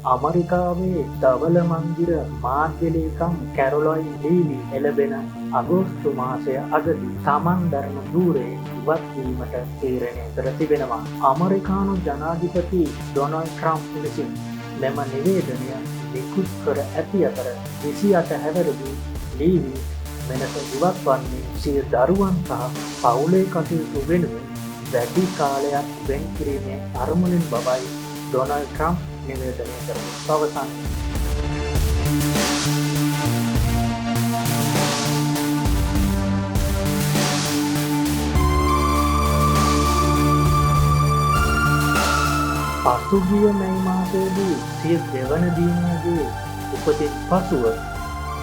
අමරිකාවේ ධවල මන්දිර මාධ්‍ය ලේකම් කැරොලයින් ලීලි එළඹෙන අගෝස්තු මාසය අගදී තමන් දරන ධූරයෙන් ඉවත්වීමට තීරණය කර තිබෙනවා. අමරිකානු ජනාධිපති ඩොනල්ඩ් ට්‍රම්ප් විසින් මෙම නිවේදනය නිකුත් කර ඇති අතර 28 හැවිරිදි ලීලි මෙලෙස ඉවත් වන්නේ සිය දරුවන් සහ පවුලේ කටයුතු වෙනුවෙන් වැඩි කාලයක් වෙන් කිරීමේ අරමුණින් බවයි ඩොනල්ඩ් ට්‍රම්ප් නිවේදනය කරමින් පවසන්නේ. පසුගිය මැයි මාසයේදී සිය දෙවන දිනයේදී උපතින් පසුව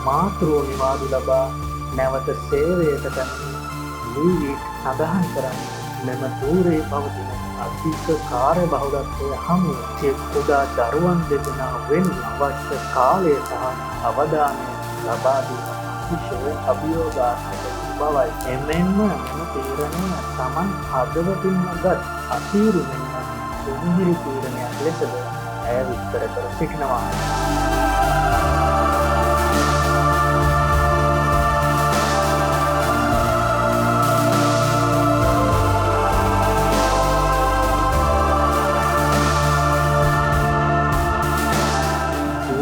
මාතෘ නිවාඩු ලබා නැවත සේවයට පැමිණි ලීවි සඳහන් කරන්නේ මෙම ධූරයේ පවතින අධික කාර්යබහුලත්වය හමුවේ කුඩා දරුවන් දෙදෙනා වෙනුවෙන් අවශ්‍ය කාලය සහ අවධානය ලබා දීම අතිශය අභියෝගාත්මක බවයි. එමෙන්ම මෙම තීරණය තමන් හදවතින්ම ගත් අසීරු මෙන්ම දුමිහිරි තීරණයක් ලෙසද ඇය විස්තර කර සිටිනවා.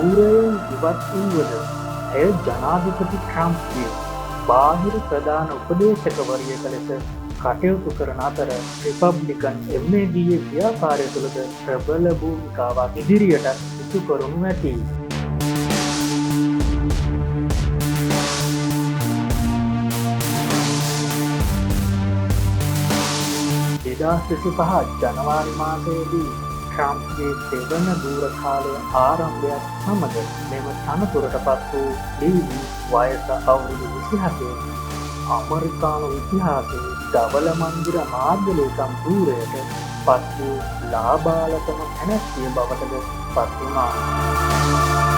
ධූරයෙන් ඉවත් වූවද ඇය ජනාධිපති ට්‍රම්ප්ගේ බාහිර ප්‍රධාන උපදේශකවරියක ලෙස කටයුතු කරන අතර රිපබ්ලිකන් MAGA ව්‍යාපාරය තුළද ප්‍රබල භූමිකාවක් ඉදිරියට ඉටු කරනු ඇති. ජනවාරි මාසයේදී ට්‍රම්ප්ගේ දෙවන ධූර කාලය ආරම්භයක් සමග මෙම තනතුරට පත් වූ ලීවි වයස අවුරුදු 27 අමරිකානු ඉතිහාසයේ ධවල මන්දිර මාධ්‍ය ලේකම් ධූරයට පත් වූ ලාබාලතම තැනැත්තිය බවටද පත් වුණා.